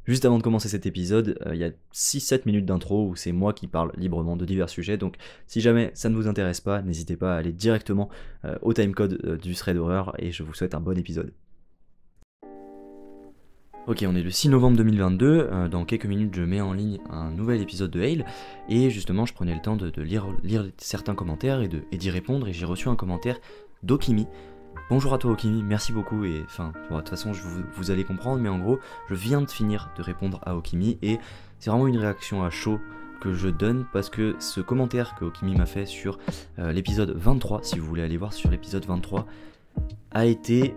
Juste avant de commencer cet épisode, il y a 6-7 minutes d'intro où c'est moi qui parle librement de divers sujets, donc si jamais ça ne vous intéresse pas, n'hésitez pas à aller directement au timecode du thread horreur et je vous souhaite un bon épisode. Ok, on est le 6 novembre 2022, dans quelques minutes je mets en ligne un nouvel épisode de Hail, et justement je prenais le temps de lire certains commentaires et d'y répondre, et j'ai reçu un commentaire d'Okimi. Bonjour à toi Okimi, merci beaucoup, et enfin, de toute façon vous allez comprendre, mais en gros, je viens de finir de répondre à Okimi, et c'est vraiment une réaction à chaud que je donne, parce que ce commentaire que Okimi m'a fait sur l'épisode 23, si vous voulez aller voir sur l'épisode 23, a été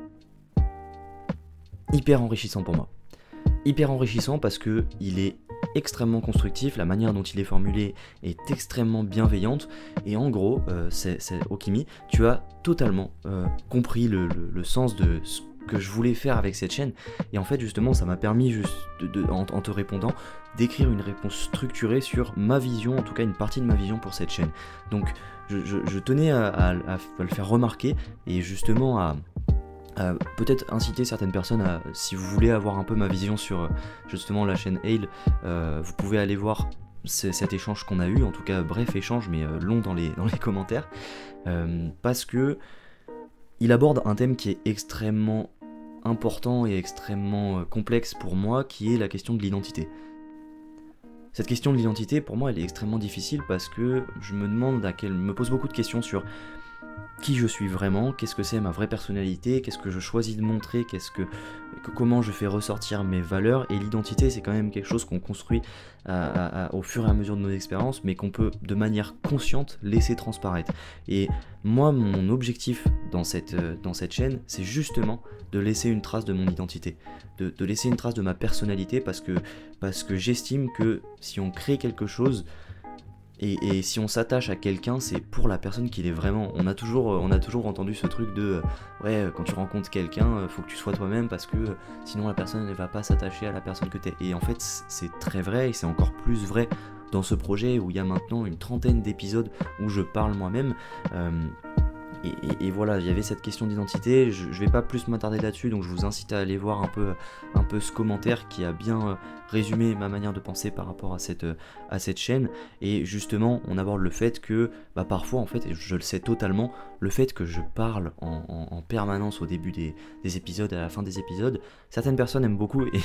hyper enrichissant pour moi. Hyper enrichissant parce que il est extrêmement constructif, la manière dont il est formulé est extrêmement bienveillante, et en gros, Okimi, tu as totalement compris le sens de ce que je voulais faire avec cette chaîne, et en fait justement ça m'a permis juste en te répondant d'écrire une réponse structurée sur ma vision, en tout cas une partie de ma vision pour cette chaîne. Donc je tenais à le faire remarquer, et justement à peut-être inciter certaines personnes à, si vous voulez avoir un peu ma vision sur justement la chaîne Hail, vous pouvez aller voir cet échange qu'on a eu, en tout cas bref échange mais long dans les commentaires, parce que il aborde un thème qui est extrêmement important et extrêmement complexe pour moi, qui est la question de l'identité. Cette question de l'identité, pour moi, elle est extrêmement difficile parce que je me pose beaucoup de questions sur qui je suis vraiment, qu'est-ce que c'est ma vraie personnalité, qu'est-ce que je choisis de montrer, comment je fais ressortir mes valeurs. Et l'identité, c'est quand même quelque chose qu'on construit au fur et à mesure de nos expériences, mais qu'on peut de manière consciente laisser transparaître. Et moi, mon objectif dans cette chaîne, c'est justement de laisser une trace de mon identité, de laisser une trace de ma personnalité, parce que j'estime que si on crée quelque chose, et si on s'attache à quelqu'un, c'est pour la personne qu'il est vraiment. On a toujours entendu ce truc de ouais, quand tu rencontres quelqu'un, faut que tu sois toi-même, parce que sinon la personne ne va pas s'attacher à la personne que t'es. Et en fait, c'est très vrai, et c'est encore plus vrai dans ce projet où il y a maintenant une 30aine d'épisodes où je parle moi-même. Et voilà, il y avait cette question d'identité, je vais pas plus m'attarder là-dessus, donc je vous incite à aller voir un peu ce commentaire qui a bien résumé ma manière de penser par rapport à cette chaîne. Et justement, on aborde le fait que parfois, en fait, et je le sais totalement, le fait que je parle en permanence au début des épisodes et à la fin des épisodes, certaines personnes aiment beaucoup, et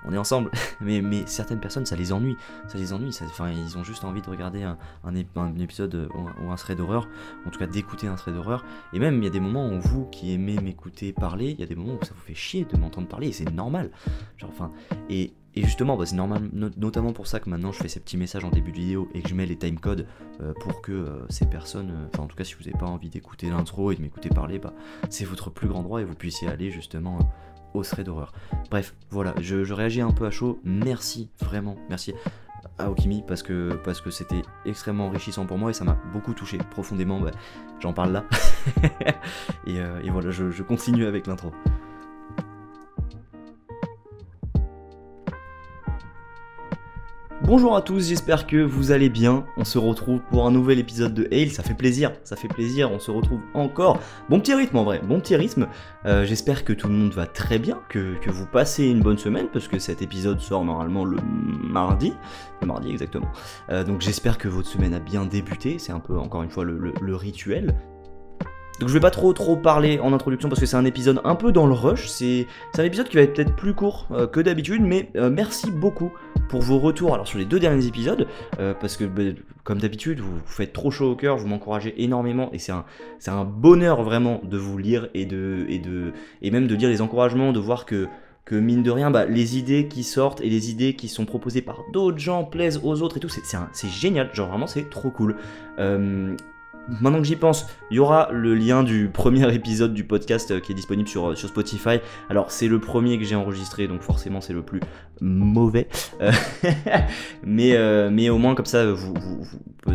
on est ensemble, mais certaines personnes ça les ennuie, ils ont juste envie de regarder un épisode ou un thread d'horreur, en tout cas d'écouter un thread d'horreur. Et même il y a des moments où vous qui aimez m'écouter parler, il y a des moments où ça vous fait chier de m'entendre parler, et c'est normal, et justement c'est normal, notamment pour ça que maintenant je fais ces petits messages en début de vidéo et que je mets les timecodes pour que ces personnes, en tout cas si vous n'avez pas envie d'écouter l'intro et de m'écouter parler, c'est votre plus grand droit, et vous puissiez aller justement au thread d'horreur. Bref, voilà, je réagis un peu à chaud. Merci, vraiment, merci à Okimi, parce que c'était extrêmement enrichissant pour moi, et ça m'a beaucoup touché profondément. J'en parle là. et voilà, je continue avec l'intro. Bonjour à tous, j'espère que vous allez bien. On se retrouve pour un nouvel épisode de Hail, ça fait plaisir, on se retrouve encore. Bon petit rythme en vrai, bon petit rythme. J'espère que tout le monde va très bien, que vous passez une bonne semaine, parce que cet épisode sort normalement le mardi exactement. Donc j'espère que votre semaine a bien débuté, c'est un peu encore une fois le rituel. Donc je vais pas trop parler en introduction, parce que c'est un épisode un peu dans le rush, c'est un épisode qui va être peut-être plus court que d'habitude, mais merci beaucoup pour vos retours alors sur les 2 derniers épisodes, parce que comme d'habitude vous faites trop chaud au cœur, vous m'encouragez énormément, et c'est un bonheur vraiment de vous lire et même de lire les encouragements, de voir que mine de rien, les idées qui sortent et les idées qui sont proposées par d'autres gens plaisent aux autres et tout, c'est génial, genre vraiment c'est trop cool. Maintenant que j'y pense, il y aura le lien du premier épisode du podcast qui est disponible sur Spotify. Alors c'est le premier que j'ai enregistré, donc forcément c'est le plus mauvais. Mais au moins comme ça,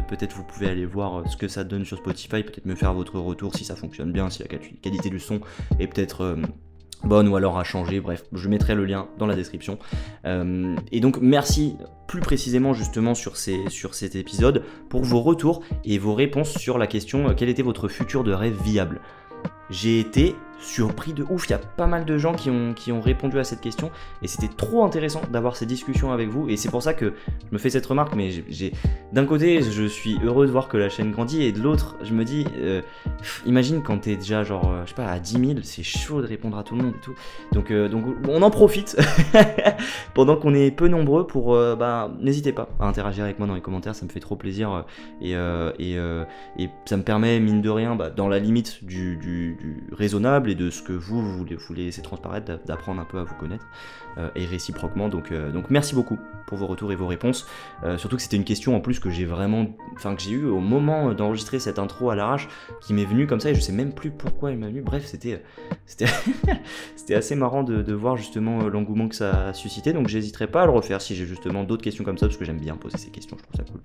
peut-être vous pouvez aller voir ce que ça donne sur Spotify, peut-être me faire votre retour si ça fonctionne bien, si la qualité du son est peut-être bonne ou alors à changer, bref, je mettrai le lien dans la description. Et donc merci plus précisément justement sur cet épisode pour vos retours et vos réponses sur la question quel était votre futur de rêve viable. J'ai été surpris de ouf. Il y a pas mal de gens qui ont répondu à cette question et c'était trop intéressant d'avoir ces discussions avec vous. Et c'est pour ça que je me fais cette remarque, mais d'un côté, je suis heureux de voir que la chaîne grandit et de l'autre, je me dis, imagine quand t'es déjà genre, je sais pas, à 10 000, c'est chaud de répondre à tout le monde et tout. Donc on en profite pendant qu'on est peu nombreux pour, n'hésitez pas à interagir avec moi dans les commentaires, ça me fait trop plaisir et ça me permet, mine de rien, dans la limite du raisonnable et de ce que vous voulez laisser transparaître, d'apprendre un peu à vous connaître et réciproquement. Donc merci beaucoup pour vos retours et vos réponses. Surtout que c'était une question en plus que j'ai eu au moment d'enregistrer cette intro à l'arrache, qui m'est venue comme ça et je sais même plus pourquoi elle m'est venue. Bref, c'était assez marrant de voir justement l'engouement que ça a suscité. Donc j'hésiterai pas à le refaire si j'ai justement d'autres questions comme ça, parce que j'aime bien poser ces questions, je trouve ça cool.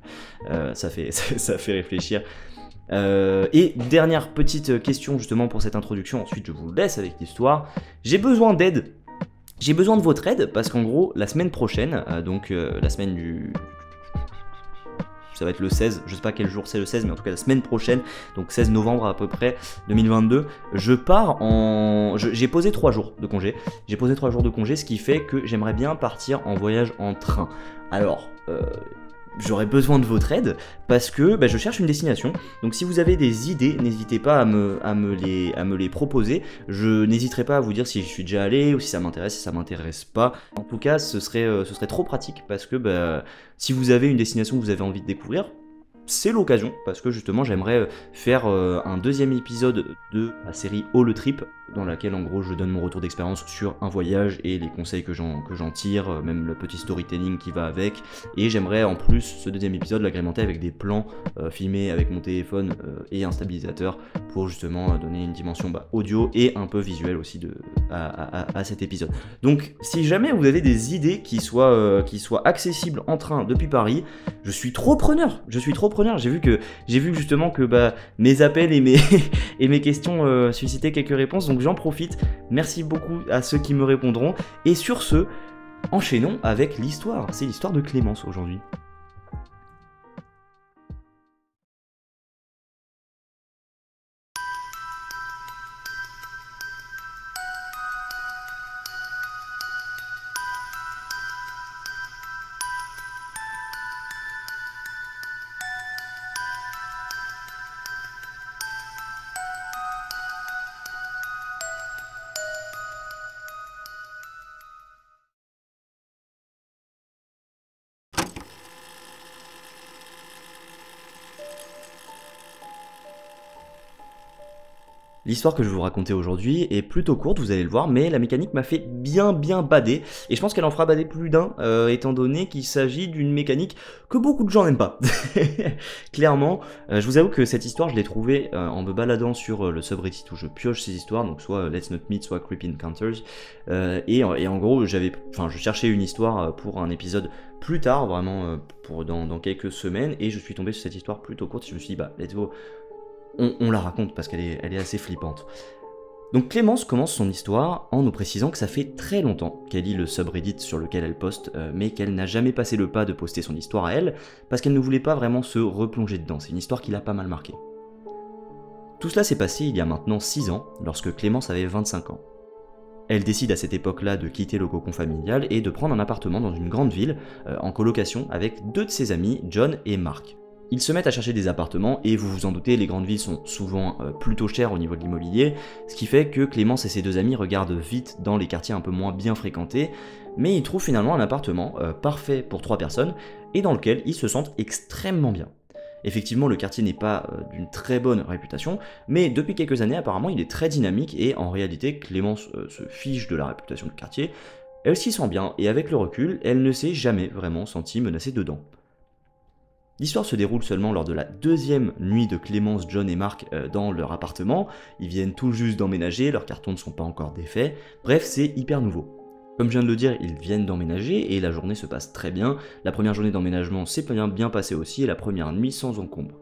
Ça fait réfléchir. Et dernière petite question justement pour cette introduction, ensuite je vous laisse avec l'histoire. J'ai besoin d'aide. J'ai besoin de votre aide parce qu'en gros, la semaine prochaine, la semaine du... Ça va être le 16, je sais pas quel jour c'est le 16, mais en tout cas la semaine prochaine, donc 16 novembre à peu près 2022, je pars en... J'ai posé 3 jours de congé. J'ai posé 3 jours de congé, ce qui fait que j'aimerais bien partir en voyage en train. Alors... j'aurais besoin de votre aide parce que je cherche une destination. Donc si vous avez des idées, n'hésitez pas à me les proposer. Je n'hésiterai pas à vous dire si je suis déjà allé ou si ça m'intéresse, si ça m'intéresse pas. En tout cas, ce serait trop pratique parce que si vous avez une destination que vous avez envie de découvrir, c'est l'occasion parce que justement j'aimerais faire un deuxième épisode de la série All the Trip, dans laquelle en gros je donne mon retour d'expérience sur un voyage et les conseils que j'en tire, même le petit storytelling qui va avec. Et j'aimerais en plus ce deuxième épisode l'agrémenter avec des plans filmés avec mon téléphone et un stabilisateur pour justement donner une dimension audio et un peu visuelle aussi à cet épisode. Donc si jamais vous avez des idées qui soient accessibles en train depuis Paris, je suis trop preneur. J'ai vu justement que mes appels et mes questions suscitaient quelques réponses, donc j'en profite. Merci beaucoup à ceux qui me répondront. Et sur ce, enchaînons avec l'histoire. C'est l'histoire de Clémence aujourd'hui. L'histoire que je vais vous raconter aujourd'hui est plutôt courte, vous allez le voir, mais la mécanique m'a fait bien bader, et je pense qu'elle en fera bader plus d'un, étant donné qu'il s'agit d'une mécanique que beaucoup de gens n'aiment pas. Clairement, je vous avoue que cette histoire, je l'ai trouvée en me baladant sur le subreddit où je pioche ces histoires, donc soit Let's Not Meet, soit Creepy Encounters, et en gros, je cherchais une histoire pour un épisode plus tard, vraiment dans quelques semaines, et je suis tombé sur cette histoire plutôt courte, et je me suis dit, let's go. On la raconte parce qu'elle est assez flippante. Donc Clémence commence son histoire en nous précisant que ça fait très longtemps qu'elle lit le subreddit sur lequel elle poste, mais qu'elle n'a jamais passé le pas de poster son histoire à elle, parce qu'elle ne voulait pas vraiment se replonger dedans. C'est une histoire qui l'a pas mal marquée. Tout cela s'est passé il y a maintenant 6 ans, lorsque Clémence avait 25 ans. Elle décide à cette époque-là de quitter le cocon familial et de prendre un appartement dans une grande ville, en colocation avec 2 de ses amis, John et Mark. Ils se mettent à chercher des appartements et vous vous en doutez, les grandes villes sont souvent plutôt chères au niveau de l'immobilier, ce qui fait que Clémence et ses 2 amis regardent vite dans les quartiers un peu moins bien fréquentés, mais ils trouvent finalement un appartement parfait pour 3 personnes et dans lequel ils se sentent extrêmement bien. Effectivement, le quartier n'est pas d'une très bonne réputation, mais depuis quelques années apparemment il est très dynamique et en réalité Clémence se fiche de la réputation du quartier, elle s'y sent bien et avec le recul, elle ne s'est jamais vraiment sentie menacée dedans. L'histoire se déroule seulement lors de la 2e nuit de Clémence, John et Mark dans leur appartement. Ils viennent tout juste d'emménager, leurs cartons ne sont pas encore défaits. Bref, c'est hyper nouveau. Comme je viens de le dire, ils viennent d'emménager et la journée se passe très bien. La première journée d'emménagement s'est bien passée aussi et la première nuit sans encombre.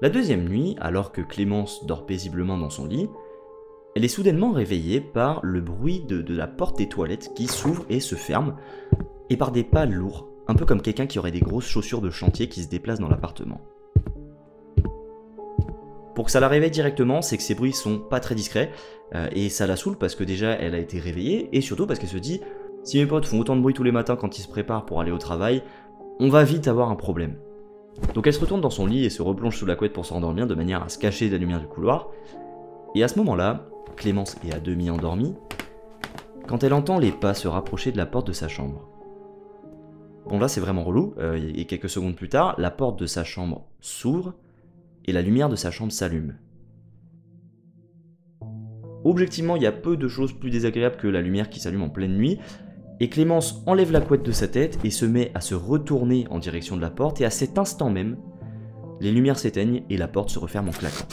La 2e nuit, alors que Clémence dort paisiblement dans son lit, elle est soudainement réveillée par le bruit de la porte des toilettes qui s'ouvre et se ferme, et par des pas lourds, un peu comme quelqu'un qui aurait des grosses chaussures de chantier qui se déplacent dans l'appartement. Pour que ça la réveille directement, c'est que ces bruits sont pas très discrets, et ça la saoule parce que déjà elle a été réveillée, et surtout parce qu'elle se dit, si mes potes font autant de bruit tous les matins quand ils se préparent pour aller au travail, on va vite avoir un problème. Donc elle se retourne dans son lit et se replonge sous la couette pour s'endormir de manière à se cacher de la lumière du couloir, et à ce moment-là, Clémence est à demi endormie, quand elle entend les pas se rapprocher de la porte de sa chambre. Bon là c'est vraiment relou, et quelques secondes plus tard, la porte de sa chambre s'ouvre, et la lumière de sa chambre s'allume. Objectivement, il y a peu de choses plus désagréables que la lumière qui s'allume en pleine nuit, et Clémence enlève la couette de sa tête et se met à se retourner en direction de la porte, et à cet instant même, les lumières s'éteignent et la porte se referme en claquant.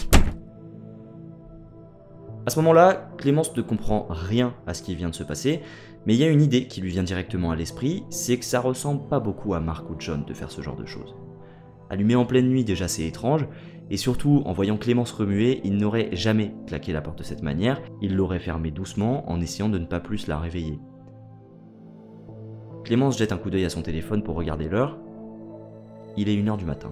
À ce moment-là, Clémence ne comprend rien à ce qui vient de se passer, mais il y a une idée qui lui vient directement à l'esprit, c'est que ça ressemble pas beaucoup à Mark ou John de faire ce genre de choses. Allumé en pleine nuit, déjà c'est étrange, et surtout en voyant Clémence remuer, il n'aurait jamais claqué la porte de cette manière, il l'aurait fermée doucement en essayant de ne pas plus la réveiller. Clémence jette un coup d'œil à son téléphone pour regarder l'heure. Il est 1h du matin.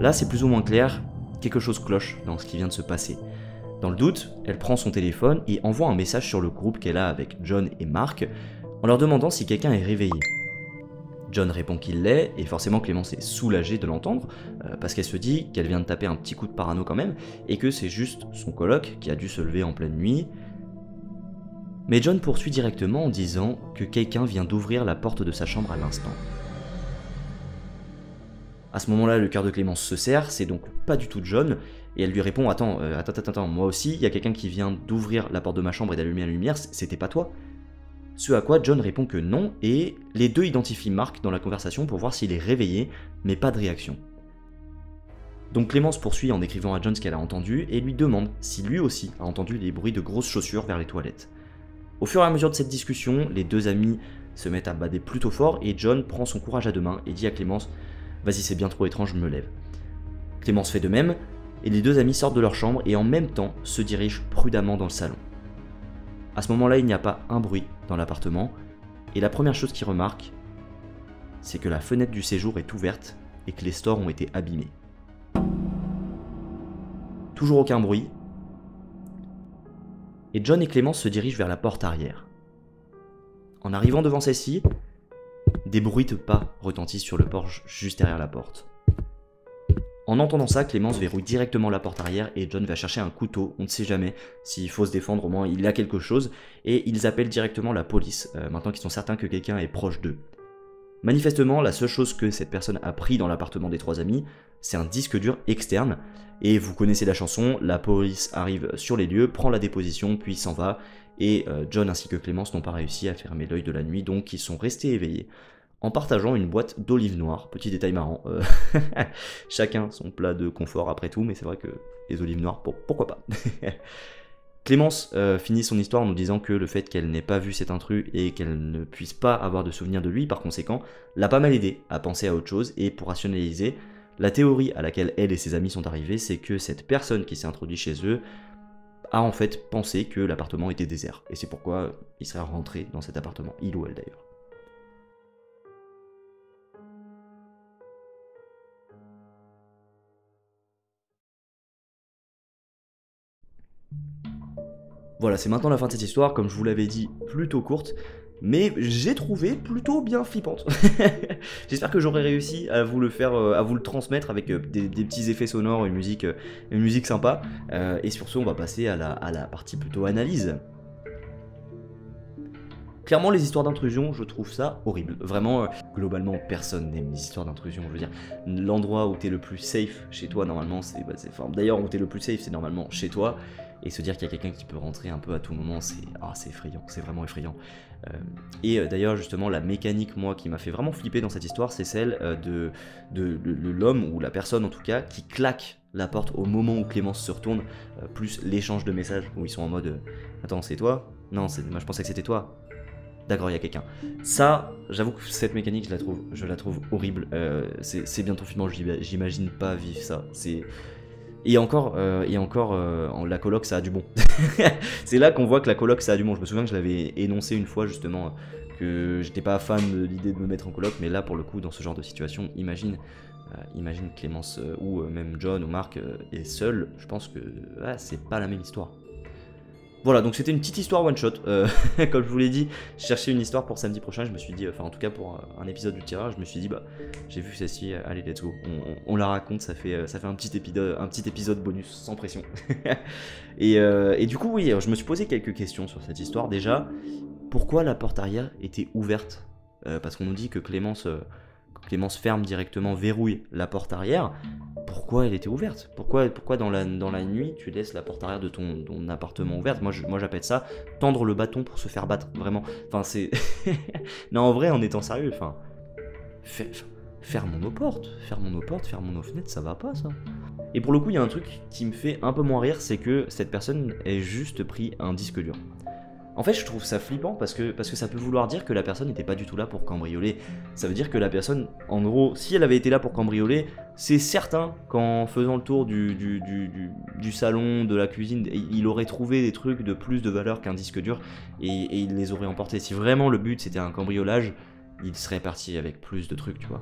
Là c'est plus ou moins clair, quelque chose cloche dans ce qui vient de se passer. Dans le doute, elle prend son téléphone et envoie un message sur le groupe qu'elle a avec John et Mark, en leur demandant si quelqu'un est réveillé. John répond qu'il l'est, et forcément Clémence est soulagée de l'entendre, parce qu'elle se dit qu'elle vient de taper un petit coup de parano quand même, et que c'est juste son coloc qui a dû se lever en pleine nuit. Mais John poursuit directement en disant que quelqu'un vient d'ouvrir la porte de sa chambre à l'instant. À ce moment-là, le cœur de Clémence se serre, c'est donc pas du tout John, et elle lui répond « Attends, moi aussi, il y a quelqu'un qui vient d'ouvrir la porte de ma chambre et d'allumer la lumière, c'était pas toi ?» Ce à quoi John répond que non, et les deux identifient Mark dans la conversation pour voir s'il est réveillé, mais pas de réaction. Donc Clémence poursuit en écrivant à John ce qu'elle a entendu, et lui demande si lui aussi a entendu les bruits de grosses chaussures vers les toilettes. Au fur et à mesure de cette discussion, les deux amis se mettent à bader plutôt fort, et John prend son courage à deux mains et dit à Clémence « Vas-y, c'est bien trop étrange, je me lève ». Clémence fait de même, et les deux amis sortent de leur chambre et en même temps se dirigent prudemment dans le salon. À ce moment-là, il n'y a pas un bruit dans l'appartement, et la première chose qu'ils remarquent, c'est que la fenêtre du séjour est ouverte et que les stores ont été abîmés. Toujours aucun bruit, et John et Clémence se dirigent vers la porte arrière. En arrivant devant celle-ci, des bruits de pas retentissent sur le porche juste derrière la porte. En entendant ça, Clémence verrouille directement la porte arrière et John va chercher un couteau, on ne sait jamais, s'il faut se défendre au moins il a quelque chose, et ils appellent directement la police, maintenant qu'ils sont certains que quelqu'un est proche d'eux. Manifestement, la seule chose que cette personne a pris dans l'appartement des trois amis, c'est un disque dur externe, et vous connaissez la chanson, la police arrive sur les lieux, prend la déposition, puis s'en va, et John ainsi que Clémence n'ont pas réussi à fermer l'œil de la nuit, donc ils sont restés éveillés, en partageant une boîte d'olives noires. Petit détail marrant, chacun son plat de confort après tout, mais c'est vrai que les olives noires, pourquoi pas. Clémence finit son histoire en nous disant que le fait qu'elle n'ait pas vu cet intrus et qu'elle ne puisse pas avoir de souvenir de lui, par conséquent, l'a pas mal aidé à penser à autre chose, et pour rationaliser, la théorie à laquelle elle et ses amis sont arrivés, c'est que cette personne qui s'est introduite chez eux a en fait pensé que l'appartement était désert, et c'est pourquoi il serait rentré dans cet appartement, il ou elle d'ailleurs. Voilà, c'est maintenant la fin de cette histoire, comme je vous l'avais dit, plutôt courte, mais j'ai trouvé plutôt bien flippante. J'espère que j'aurai réussi à vous le faire, à vous le transmettre avec des petits effets sonores, une musique sympa. Et sur ce, on va passer à la partie plutôt analyse. Clairement, les histoires d'intrusion, je trouve ça horrible. Vraiment, globalement, personne n'aime les histoires d'intrusion. Je veux dire, l'endroit où t'es le plus safe chez toi, normalement, c'est... d'ailleurs, où t'es le plus safe, c'est normalement chez toi. Et se dire qu'il y a quelqu'un qui peut rentrer un peu à tout moment, c'est effrayant, c'est vraiment effrayant. D'ailleurs, justement, la mécanique, moi, qui m'a fait vraiment flipper dans cette histoire, c'est celle de l'homme, ou la personne en tout cas, qui claque la porte au moment où Clémence se retourne, plus l'échange de messages, où ils sont en mode attends, c'est toi? Non, moi je pensais que c'était toi. D'accord, il y a quelqu'un. Ça, j'avoue que cette mécanique, je la trouve horrible. C'est bien trop flippant, j'imagine pas vivre ça. Et encore, la coloc, ça a du bon. C'est là qu'on voit que la coloc, ça a du bon. Je me souviens que je l'avais énoncé une fois, justement, que j'étais pas fan de l'idée de me mettre en coloc, mais là pour le coup dans ce genre de situation, imagine Clémence ou même John ou Marc est seul, je pense que c'est pas la même histoire. Voilà, donc c'était une petite histoire one shot. Comme je vous l'ai dit, je cherchais une histoire pour samedi prochain. Je me suis dit, enfin en tout cas pour un épisode du tirage, je me suis dit bah j'ai vu celle-ci, allez let's go. On la raconte, ça fait un petit épisode bonus sans pression. et du coup oui, je me suis posé quelques questions sur cette histoire. Déjà, pourquoi la porte arrière était ouverte parce qu'on nous dit que Clémence ferme directement, verrouille la porte arrière. Pourquoi elle était ouverte? Pourquoi dans la nuit tu laisses la porte arrière de ton appartement ouverte? Moi j'appelle ça tendre le bâton pour se faire battre, vraiment. Enfin c'est... non en vrai en étant sérieux, enfin... Fermons nos portes, fermons nos fenêtres, ça va pas ça. Et pour le coup il y a un truc qui me fait un peu moins rire, c'est que cette personne ait juste pris un disque dur. En fait, je trouve ça flippant parce que ça peut vouloir dire que la personne n'était pas du tout là pour cambrioler. Ça veut dire que la personne, en gros, si elle avait été là pour cambrioler, c'est certain qu'en faisant le tour du salon, de la cuisine, il aurait trouvé des trucs de plus de valeur qu'un disque dur et il les aurait emportés. Si vraiment le but c'était un cambriolage, il serait parti avec plus de trucs, tu vois.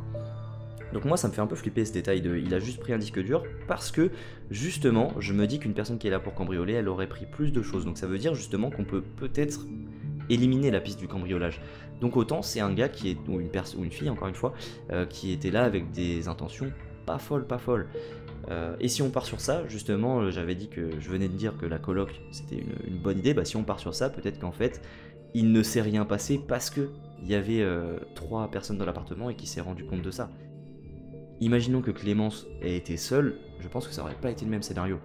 Donc moi ça me fait un peu flipper ce détail de il a juste pris un disque dur parce que justement je me dis qu'une personne qui est là pour cambrioler elle aurait pris plus de choses, donc ça veut dire justement qu'on peut peut-être éliminer la piste du cambriolage. Donc autant c'est un gars qui est, ou une fille encore une fois, qui était là avec des intentions pas folles. Et si on part sur ça, justement je venais de dire que la coloc c'était une bonne idée, bah si on part sur ça peut-être qu'en fait il ne s'est rien passé parce que il y avait 3 personnes dans l'appartement et qui s'est rendu compte de ça. Imaginons que Clémence ait été seule, je pense que ça aurait pas été le même scénario.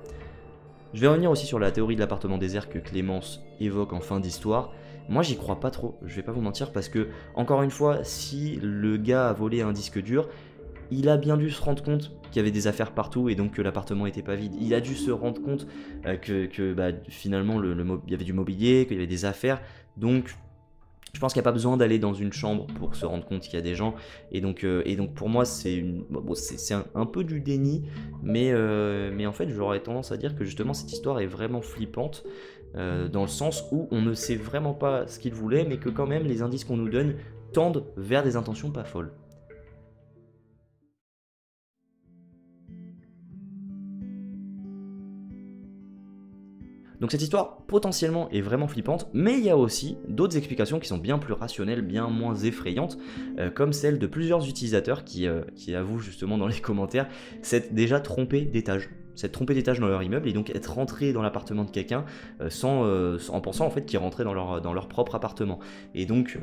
Je vais revenir aussi sur la théorie de l'appartement désert que Clémence évoque en fin d'histoire. Moi j'y crois pas trop, je vais pas vous mentir, parce que, encore une fois, si le gars a volé un disque dur, il a bien dû se rendre compte qu'il y avait des affaires partout et donc que l'appartement était pas vide. Il a dû se rendre compte que finalement il y avait du mobilier, qu'il y avait des affaires, donc... Je pense qu'il n'y a pas besoin d'aller dans une chambre pour se rendre compte qu'il y a des gens. Et donc pour moi, c'est un peu du déni. Mais en fait, j'aurais tendance à dire que justement, cette histoire est vraiment flippante. Dans le sens où on ne sait vraiment pas ce qu'il voulait, mais que quand même, les indices qu'on nous donne tendent vers des intentions pas folles. Donc cette histoire potentiellement est vraiment flippante, mais il y a aussi d'autres explications qui sont bien plus rationnelles, bien moins effrayantes, comme celle de plusieurs utilisateurs qui avouent justement dans les commentaires s'être déjà trompés d'étage. S'être trompé d'étage dans leur immeuble et donc être rentré dans l'appartement de quelqu'un en pensant en fait qu'ils rentraient dans leur propre appartement. Et donc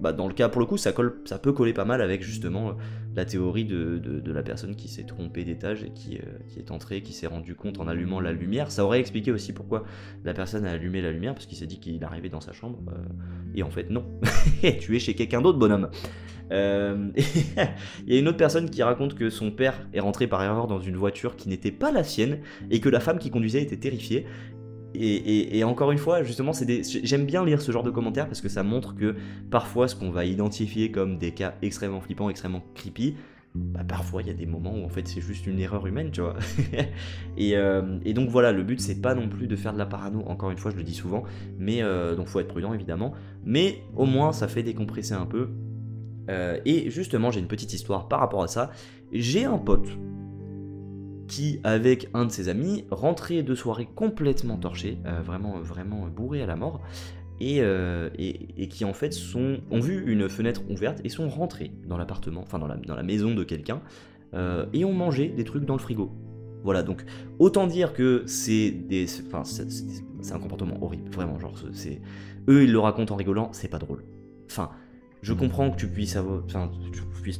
dans le cas pour le coup ça peut coller pas mal avec justement la théorie de la personne qui s'est trompée d'étage et qui est entrée, qui s'est rendu compte en allumant la lumière. Ça aurait expliqué aussi pourquoi la personne a allumé la lumière, parce qu'il s'est dit qu'il arrivait dans sa chambre et en fait non. Tu es chez quelqu'un d'autre, bonhomme. Il y a une autre personne qui raconte que son père est rentré par erreur dans une voiture qui n'était pas la sienne et que la femme qui conduisait était terrifiée. Et encore une fois, justement, j'aime bien lire ce genre de commentaires parce que ça montre que parfois ce qu'on va identifier comme des cas extrêmement flippants, extrêmement creepy, parfois il y a des moments où en fait c'est juste une erreur humaine, tu vois. et donc voilà, le but c'est pas non plus de faire de la parano, encore une fois je le dis souvent, mais donc faut être prudent évidemment, mais au moins ça fait décompresser un peu. Et justement j'ai une petite histoire par rapport à ça. J'ai un pote qui, avec un de ses amis, rentrait de soirée complètement torché, vraiment bourré à la mort, et qui en fait ont vu une fenêtre ouverte et sont rentrés dans l'appartement, enfin dans la maison de quelqu'un, et ont mangé des trucs dans le frigo. Voilà, donc autant dire que c'est un comportement horrible, vraiment, genre eux ils le racontent en rigolant, c'est pas drôle. Enfin, je comprends que tu puisses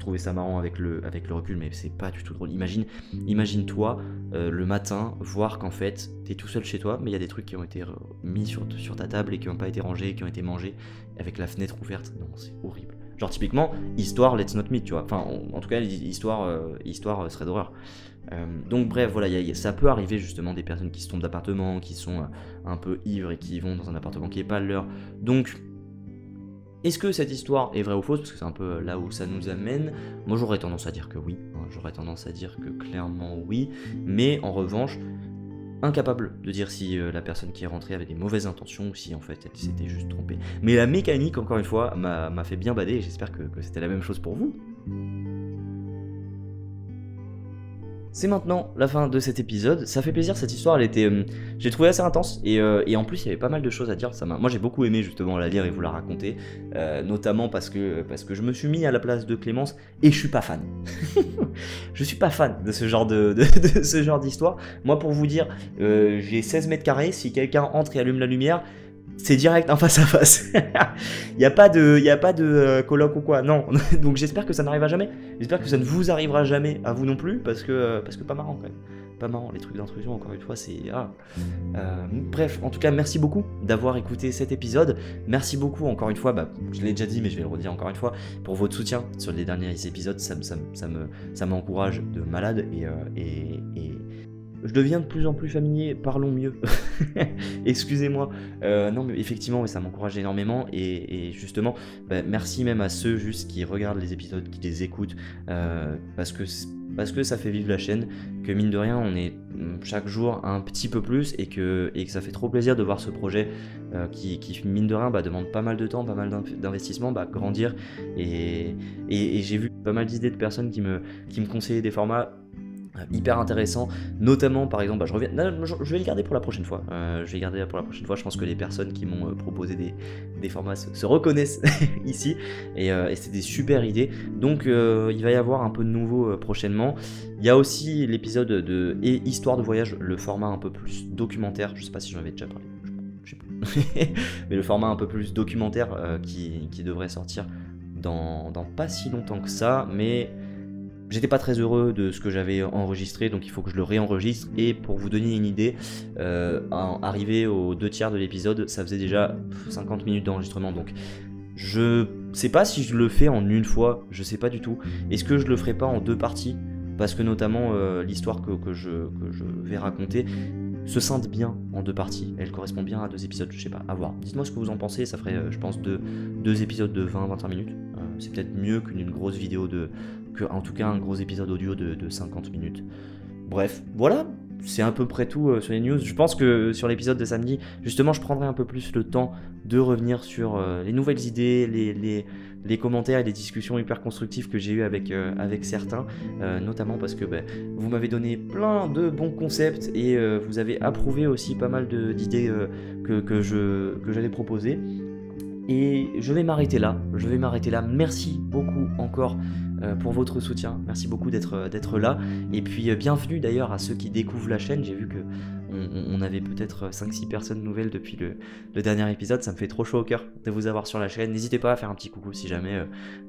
trouver ça marrant avec le recul, mais c'est pas du tout drôle. Imagine-toi le matin voir qu'en fait t'es tout seul chez toi, mais il y a des trucs qui ont été mis sur ta table et qui n'ont pas été rangés, qui ont été mangés avec la fenêtre ouverte. Non, c'est horrible. Genre typiquement, histoire Let's Not Meet, tu vois. Enfin, en tout cas, histoire serait d'horreur. Donc bref, voilà, ça peut arriver justement des personnes qui se trompent d'appartement, qui sont un peu ivres et qui vont dans un appartement qui n'est pas le leur. Donc est-ce que cette histoire est vraie ou fausse? Parce que c'est un peu là où ça nous amène. Moi j'aurais tendance à dire que oui, j'aurais tendance à dire que clairement oui, mais en revanche, incapable de dire si la personne qui est rentrée avait des mauvaises intentions ou si en fait elle s'était juste trompée. Mais la mécanique, encore une fois, m'a fait bien bader et j'espère que c'était la même chose pour vous. C'est maintenant la fin de cet épisode, ça fait plaisir, cette histoire elle était, j'ai trouvé assez intense et en plus il y avait pas mal de choses à dire, moi j'ai beaucoup aimé justement la lire et vous la raconter, notamment parce que je me suis mis à la place de Clémence et je suis pas fan. Je suis pas fan de ce genre de ce genre d'histoire. Moi pour vous dire, j'ai 16 mètres carrés, si quelqu'un entre et allume la lumière, c'est direct en face à face. Il n'y a pas de colloque ou quoi, non. Donc j'espère que ça n'arrivera jamais. J'espère que ça ne vous arrivera jamais à vous non plus, parce que pas marrant quand même. Pas marrant, les trucs d'intrusion, encore une fois, c'est... bref, en tout cas, merci beaucoup d'avoir écouté cet épisode. Merci beaucoup, encore une fois, je l'ai déjà dit, mais je vais le redire encore une fois, pour votre soutien sur les derniers épisodes. Ça m'encourage de malade et je deviens de plus en plus familier, parlons mieux. Excusez-moi. Non, mais effectivement, ça m'encourage énormément. Et justement, merci même à ceux juste qui regardent les épisodes, qui les écoutent. Parce que ça fait vivre la chaîne. Que mine de rien, on est chaque jour un petit peu plus. Et que ça fait trop plaisir de voir ce projet qui mine de rien, demande pas mal de temps, pas mal d'investissement, grandir. Et j'ai vu pas mal d'idées de personnes qui me conseillaient des formats hyper intéressant, notamment par exemple, je vais le garder pour la prochaine fois. Je pense que les personnes qui m'ont proposé des formats se reconnaissent ici et c'est des super idées. Donc il va y avoir un peu de nouveau prochainement. Il y a aussi l'épisode de Histoire de voyage, le format un peu plus documentaire. Je sais pas si j'en avais déjà parlé, je sais plus. Mais le format un peu plus documentaire qui devrait sortir dans pas si longtemps que ça, mais j'étais pas très heureux de ce que j'avais enregistré, donc il faut que je le réenregistre. Et pour vous donner une idée, arrivé aux 2/3 de l'épisode, ça faisait déjà 50 minutes d'enregistrement. Donc je sais pas si je le fais en une fois, je sais pas du tout. Est-ce que je le ferai pas en 2 parties? Parce que notamment l'histoire que je vais raconter se scinde bien en 2 parties. Elle correspond bien à 2 épisodes, je sais pas, à voir. Dites-moi ce que vous en pensez, ça ferait je pense 2 épisodes de 20-25 minutes. C'est peut-être mieux qu'une grosse vidéo en tout cas un gros épisode audio de 50 minutes. Bref, voilà, c'est à peu près tout sur les news. Je pense que sur l'épisode de samedi, justement, je prendrai un peu plus le temps de revenir sur les nouvelles idées, les commentaires et les discussions hyper constructives que j'ai eues avec certains, notamment parce que vous m'avez donné plein de bons concepts et vous avez approuvé aussi pas mal d'idées que j'avais proposées. Et je vais m'arrêter là. Merci beaucoup encore pour votre soutien. Merci beaucoup d'être là. Et puis bienvenue d'ailleurs à ceux qui découvrent la chaîne. J'ai vu que on avait peut-être 5-6 personnes nouvelles depuis le dernier épisode. Ça me fait trop chaud au cœur de vous avoir sur la chaîne. N'hésitez pas à faire un petit coucou si jamais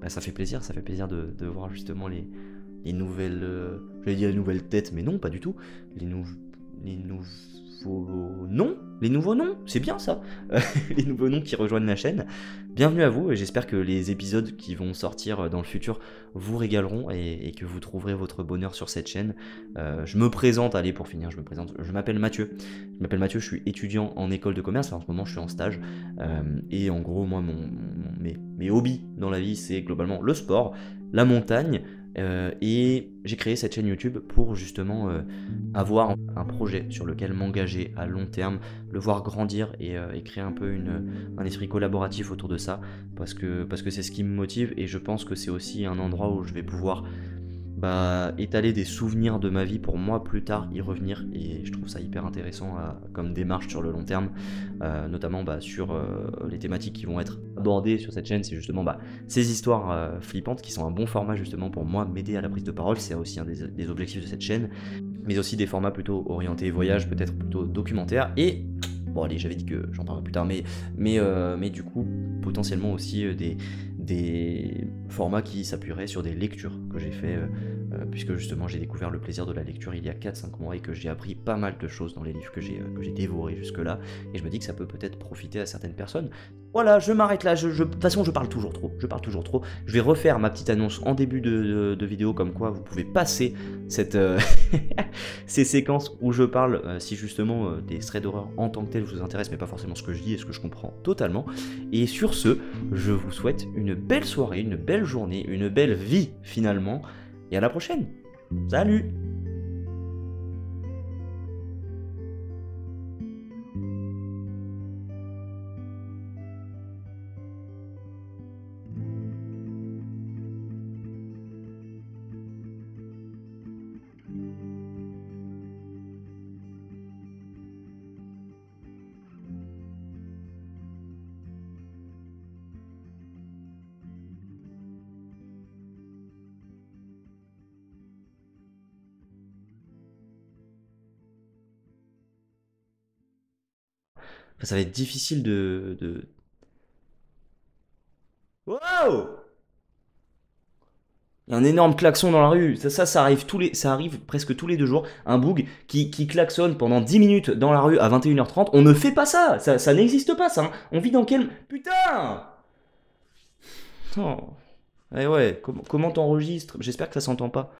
ça fait plaisir. Ça fait plaisir de voir justement les nouvelles... je vais dire les nouvelles têtes, mais non, pas du tout. Les nouveaux noms, c'est bien ça. Les nouveaux noms qui rejoignent la chaîne. Bienvenue à vous et j'espère que les épisodes qui vont sortir dans le futur vous régaleront et que vous trouverez votre bonheur sur cette chaîne. Je me présente, allez pour finir, je m'appelle Mathieu. Je suis étudiant en école de commerce, en ce moment je suis en stage. Et en gros, moi, mes hobbies dans la vie, c'est globalement le sport, la montagne. Et j'ai créé cette chaîne YouTube pour justement avoir un projet sur lequel m'engager à long terme, le voir grandir et créer un peu un esprit collaboratif autour de ça parce que c'est ce qui me motive et je pense que c'est aussi un endroit où je vais pouvoir étaler des souvenirs de ma vie pour moi plus tard y revenir et je trouve ça hyper intéressant comme démarche sur le long terme, notamment sur les thématiques qui vont être abordées sur cette chaîne. C'est justement ces histoires flippantes qui sont un bon format justement pour moi m'aider à la prise de parole. C'est aussi un des objectifs de cette chaîne, mais aussi des formats plutôt orientés voyage, peut-être plutôt documentaires. Et bon allez, j'avais dit que j'en parlerai plus tard, mais du coup potentiellement aussi des formats qui s'appuieraient sur des lectures que j'ai fait puisque justement j'ai découvert le plaisir de la lecture il y a 4-5 mois et que j'ai appris pas mal de choses dans les livres que j'ai dévorés jusque là et je me dis que ça peut peut-être profiter à certaines personnes. Voilà, je m'arrête là, de toute façon je parle toujours trop, je vais refaire ma petite annonce en début de vidéo comme quoi vous pouvez passer ces séquences où je parle si justement des threads d'horreur en tant que tel vous intéressent mais pas forcément ce que je dis et ce que je comprends totalement. Et sur ce, je vous souhaite une belle soirée, une belle journée, une belle vie finalement et à la prochaine. Salut! Enfin, ça va être difficile de... Wow! Il y a un énorme klaxon dans la rue. Ça arrive, ça arrive presque tous les 2 jours. Un boug qui klaxonne pendant 10 minutes dans la rue à 21h30. On ne fait pas ça. Ça n'existe pas, ça. Hein. On vit dans quel... Putain! Oh. Eh ouais, comment t'enregistres? J'espère que ça s'entend pas.